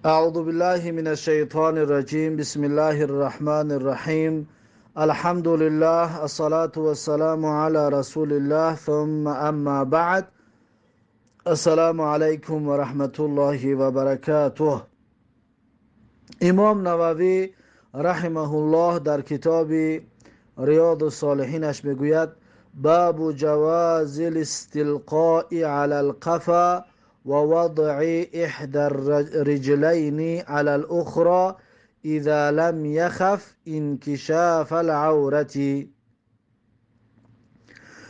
أعوذ بالله من الشيطان الرجيم بسم الله الرحمن الرحيم الحمد لله الصلاة والسلام على رسول الله ثم أما بعد السلام عليكم ورحمة الله وبركاته. امام نووی رحمه الله در کتاب ریاض الصالحینش میگوید باب جواز الاستلقاء على القفا ووضع إحدى الرجلين على الأخرى إذا لم يخف انکشاف العورة.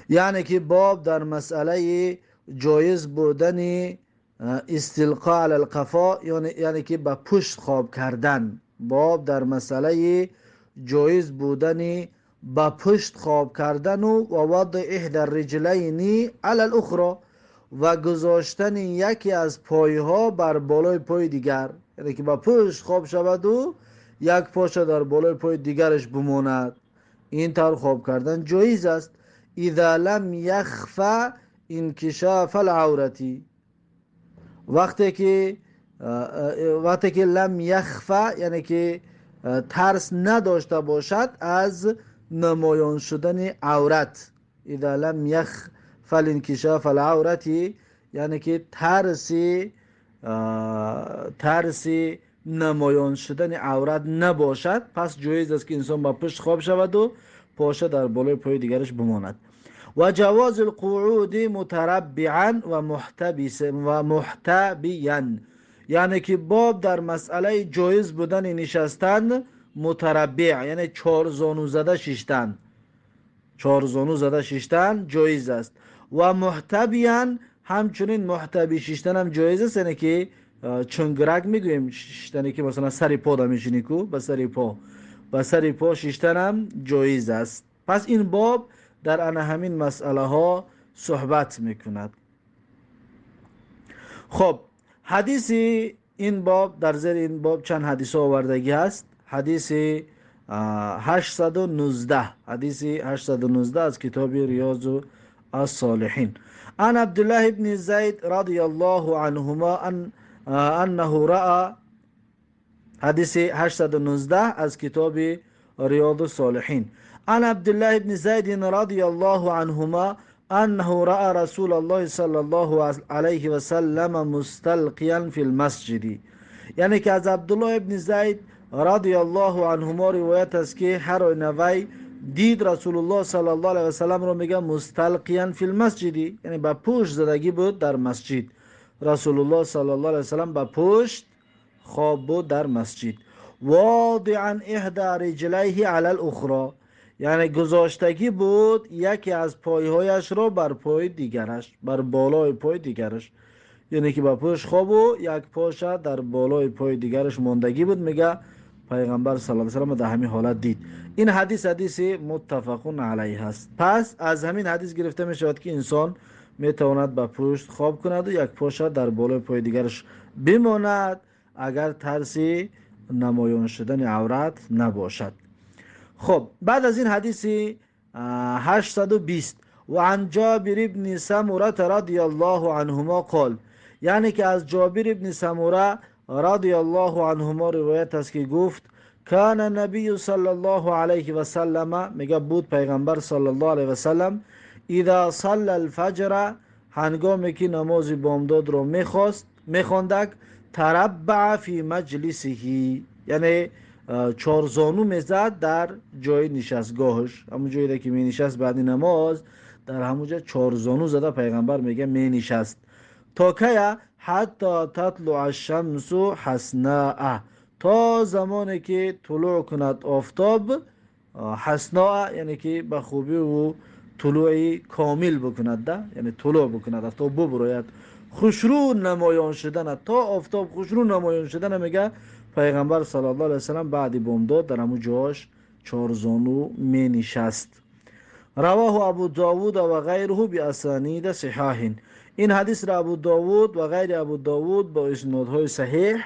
یعنی که باب در مسئله جایز بودن استلقاء علی القفا، یعنی که به پشت خواب کردن. باب در مسئله جایز بودن به پشت خواب کردن و وضع احدى الرجلین علی الاخرى و گذاشتن یکی از پایها بر بالای پای دیگر، یعنی که با پشت خواب شود و یک پاش در بالای پای دیگرش بماند. این طور خواب کردن جایز است. اذا لم یخفى انکشاف العورتی، وقتی که لم یخفى یعنی که ترس نداشته باشد از نمایان شدن عورت. اذا لم یخفى انکشاف العورتی یعنی که ترسی نمایان شدن عورت نباشد، پس جایز است که انسان با پشت خواب شود و پاشه در بالای پای دیگرش بماند. و جواز القعود متربعا و محتبیا، یعنی که باب در مسئله جایز بودن نشستن متربع، یعنی چهار زانو زده ششتن جایز است. و محتبیا همچنین محتبی ششتن هم جایز است، یعنی که چنگرک میگویم ششتنی که مثلا سر پا دا میشینی کو به سر پا ششتن هم جایز است. پس این باب در همین مسئله ها صحبت میکند. خب حدیث این باب، در زیر این باب چند حدیث آوردگی هست. حدیث 819 از کتاب ریاض الصالحین. عن عبدالله بن زید رضی الله عنهما انه رأى، حدیث 819 از کتاب ریاض الصالحین. عن عبدالله بن زید رضی الله عنهما انه رأى رسول الله صلی الله علیه و سلم مستلقیا فی المسجد، یعنی که از عبدالله بن زید رضی الله عنهما روایت است که هر نوی دید رسول الله صلی الله علیه و سلم رو میگه مستلقیا فی المسجد، یعنی با پشت زدگی بود در مسجد. رسول الله صلی الله علیه و سلم با پشت خواب بود در مسجد. واضعا احدى رجلیه علی الاخرى، یعنی گذاشتگی بود یکی از پایهایش را بر پای دیگرش، بر بالای پای دیگرش، یعنی که با پشت خواب و یک پاش در بالای پای دیگرش ماندگی بود. میگه پیغمبر صلی الله علیه و سلم در همین حالت دید. این حدیث متفق علیه است. پس از همین حدیث گرفته می شود که انسان می تواند با پشت خواب کند و یک پاش در بالای پای دیگرش بماند اگر ترسی نمایان شدن عورت نباشد. خب بعد از این حدیث 820 و عن جابر بن سمره رضی الله عنهما قال، یعنی که از جابر بن سمره رضی الله عنهما روایت است که گفت کان نبی صلی الله علیه و سلم، میگه بود پیغمبر صلی الله علیه و سلم، اذا صلى الفجر، هنگامی که نماز بامداد رو میخواندک، تربع فی مجلسه، یعنی چهار زانو میزد در جای نشستگاهش، همون جایی که می نشست بعد نماز، در همونجا چهار زانو زده پیغمبر میگه می نشست. تا که حتی تطلع الشمس حسناء، تا زمانی که طلوع کند آفتاب، حسناء یعنی که به خوبی و طلوعی کامل بکند ده، یعنی طلوع بکند آفتاب ببراید، خوشرو نمایان شدن، تا آفتاب خوشرو نمایان شدن میگه پیغمبر صلی الله علیه و سلم بعد بامداد در همون جاش چهار زانو می نشست. رواه ابو داود و غیره باسانید صحاح، این حدیث را ابو داود و غیر ابو داود با اسنادهای صحیح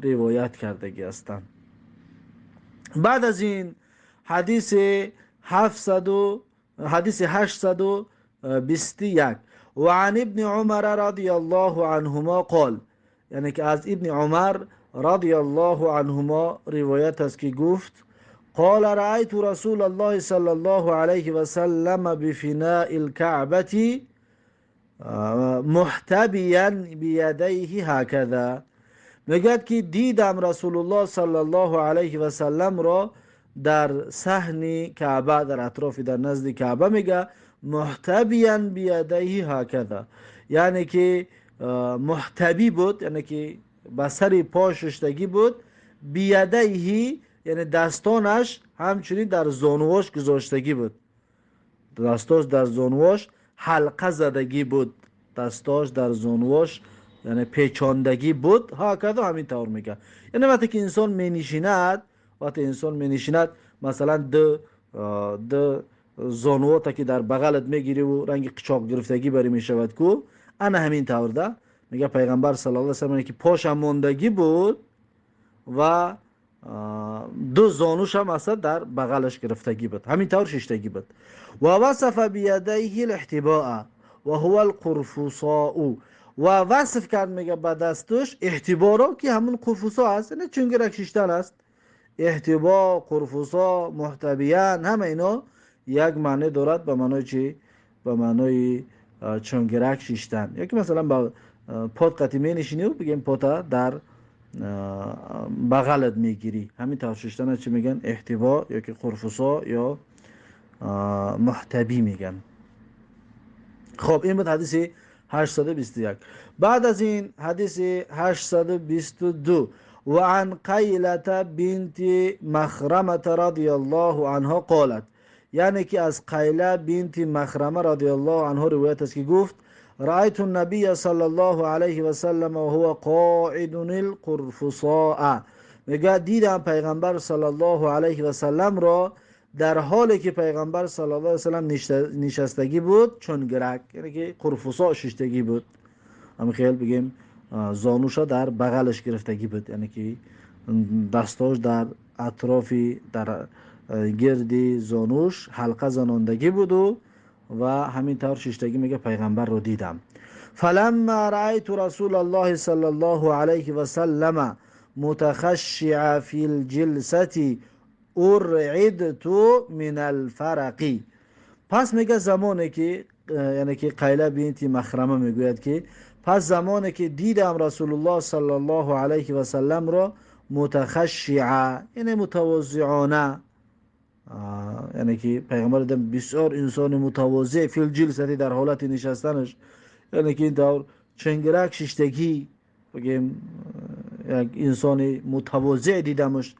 روایت کرده هستند. بعد از این حدیث 821 و عن ابن عمر رضی الله عنهما قال، یعنی که از ابن عمر رضی الله عنهما روایت است که گفت قال رأيت رسول الله صلى الله عليه وسلم بفناء الكعبة محتبيا بيديه هكذا. میگد که دیدم رسول الله صلی الله علیه و سلم را در صحن کعبه، در اطراف در نزد کعبه، میگه محتبیا بیدیه هکذا، یعنی که محتبی بود، یعنی که به سر پا شستگی بود، بیدیه یعنی دستانش همچنین در زانواش گذاشتگی بود، دستاش در زانواش حلقه زدگی بود، دستاش در زانواش یعنی پیچاندگی بود. ها کذا همین طور میگه. یعنی وقتی که انسان می نشیند مثلا دو زانواتا که در بغلت میگیری و رنگ قچاق گرفتگی بری میشود کو، انا همین طور ده میگه پیغمبر صلی الله علیه و سلم که پاش ماندگی بود و دو زانوش هم اصلا در بغلش گرفتگی بود، همین طور ششتگی بود. و وصف بیدیه الاحتباء و هو القرفصاء، و وصف کرد میگه به دستش احتبا که همون قرفصا است، یعنی چنگرک ششتن است. احتبا، قرفصا، محتبیان، همه اینا یک معنی دارد. به معنای چی؟ به معنای چنگرک ششتن. یکی مثلا با پات قطی می نشینی و بگیم پاتا در بغلت میگیری، همین طور ششتن چی میگن؟ احتبا یا که قرفصا یا محتبی میگن. خب این بود حدیث 821. بعد از این حدیث 822 و عن قیلة بنت مخرمة رضی الله عنها قالت، یعنی که از قیله بنت مخرمه رضی الله عنها روایت است که گفت رأیت النبی صلی الله علیه و سلم و هو قاعد القرفصاء، میگه دیدم پیغمبر صلی الله علیه و سلم را در حالی که پیغمبر صلی الله علیه و سلم نشستگی بود چون گرک، یعنی که قرفصاء ششتگی بود، همین خیال بگیم زانوشا در بغلش گرفتگی بود، یعنی که دستاش در اطرافی در گردی زانوش حلقه زناندگی بود و همین طور ششتگی میگه پیغمبر رو دیدم. فلما رأيت رسول الله صلی الله علیه و سلم متخشع فی الجلسة ارعدت من الفرق. پس میگه زمانی که یعنی که قیله بنت مخرمه میگوید که پس زمانی که دیدم رسول الله صلی الله علیه و سلم را متخشع یعنی متواضعانه، یعنی که پیغمبر دیدم بسیار انسان متواضع فی الجلسه در حالت نشستنش، یعنی که این طور چنگرک ششتگی بگیم یک انسان متواضع دیدمش.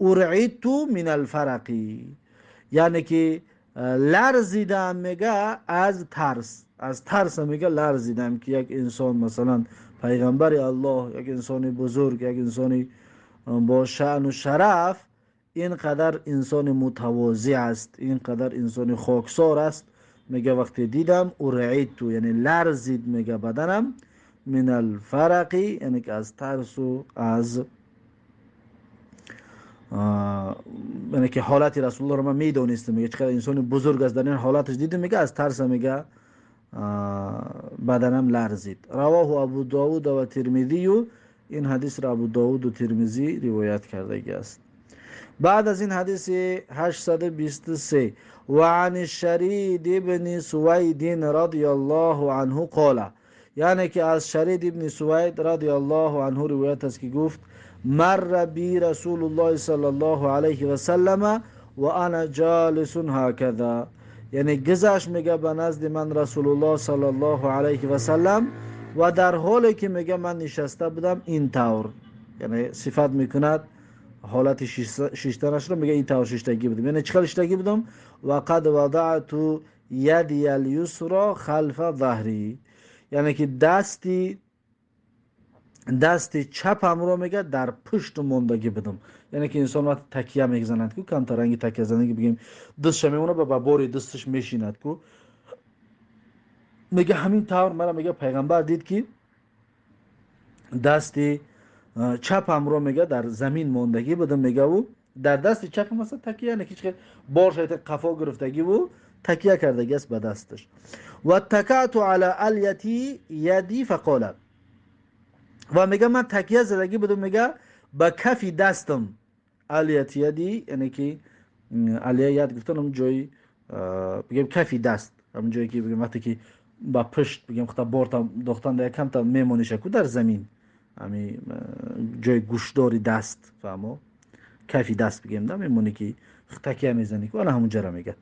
ارعدت من الفرقی، یعنی که لرزیدم میگه از ترس میگه لرزیدم که یک انسان مثلا پیغمبر الله، یک انسان بزرگ، یک انسان با شأن و شرف اینقدر انسان متواضع است، اینقدر انسان خاکسار است، میگه وقتی دیدم ارعدت یعنی لرزید میگه بدنم، من الفرقی یعنی که از ترس و از یعنی که حالت رسول الله رو من میدونستم میگه چقدر انسان بزرگ است، در این حالتش دیدم میگه از ترس میگه بدنم لرزید. رواه ابو داود و ترمذی، این حدیث را ابو داود و ترمذی روایت کرده است. بعد از این حدیث 823 و عن الشرید ابن سوید رضی الله عنه قال، یعنی که از شرید ابن سوید رضی الله عنه روایت است که گفت مر بی رسول الله صلی الله علیه و سلم و انا جالس هکذا، یعنی گذشت میگه به نزد من رسول الله صلی الله علیه و سلم و در حالی که میگه من نشسته بودم این طور، یعنی صفت میکند حالت ششتنش رو، میگه این طور ششتگی بودم، یعنی چقدر ششتگی بودم. و قد وضعت یدی الیسرا خلف ظهری، یعنی که دست چپم رو میگه در پشت موندگی بدم، یعنی که انسان وقت تکیه میزند که کم ترنگی تکیه زنگی بگیم دستش میمونه به باری دستش میشیند که میگه همین طور مرا میگه پیغمبر دید که دست چپم رو میگه در زمین موندگی بدم، میگه و در دست چپم مثلا تکیه نه که بار شاید قفا گرفتگی و تکیه کردگی است به دستش. و تکعت علی الیتی یدی فقال، و میگه من تکیه زدگی بودم، میگه با کفی دستم. علیت یدی یعنی که علیه ید گفتن هم جایی بگیم کفی دست، هم جایی که بگیم وقتی که با پشت بگیم خطا بورتا دختان در کم تا میمونی شکو در زمین، همی جای گوشداری دست فهمو کفی دست بگیم در میمونی که تکیه میزنی که انا همونجا را میگه،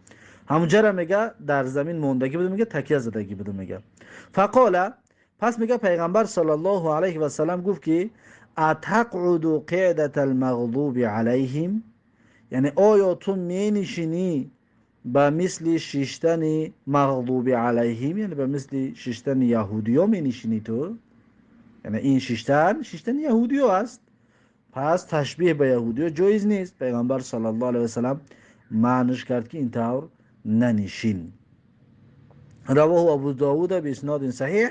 همونجا را میگه در زمین موندگی بودم، میگه تکیه زدگی بودم میگه. فقاله پس میگه پیغمبر صلی الله علیه و سلم گفت که اتقعد قعدة المغضوب علیهم، یعنی آیا تو می نشینی به مثل شیشتن مغضوب علیهم، یعنی به مثل شیشتن یهودی ها می نشینی تو، یعنی این شیشتن یهودی ها است، پس تشبیه به یهودی ها جایز نیست. پیغمبر صلی الله علیه و سلم معنیش کرد که این طور ننشین. رواه ابو داود به اسناد صحیح،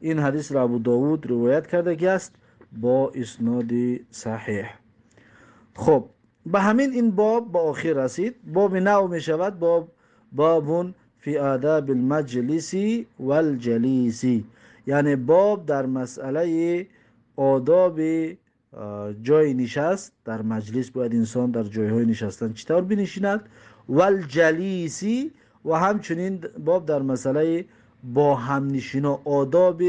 این حدیث را ابو داود روایت کرده است با اسناد صحیح. خب به همین این باب با آخر رسید. باب نو می شود بابون فی آداب المجلس والجلیسی، یعنی باب در مسئله آداب جای نشست در مجلس، باید انسان در جایهای نشستن چطور بنشیند، والجلیسی و همچنین باب در مسئله با هم نشین و آداب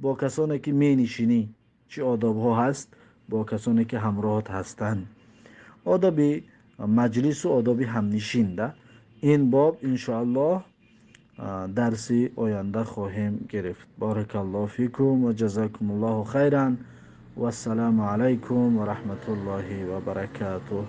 با کسانی که می نشینی چه آداب ها هست با کسانی که همراهت هستند، آداب مجلس و آداب همنشین ده. این باب انشاءالله درس آینده خواهیم گرفت. بارک الله فیکم و جزاکم الله خیرا و السلام علیکم و رحمت الله و برکاته.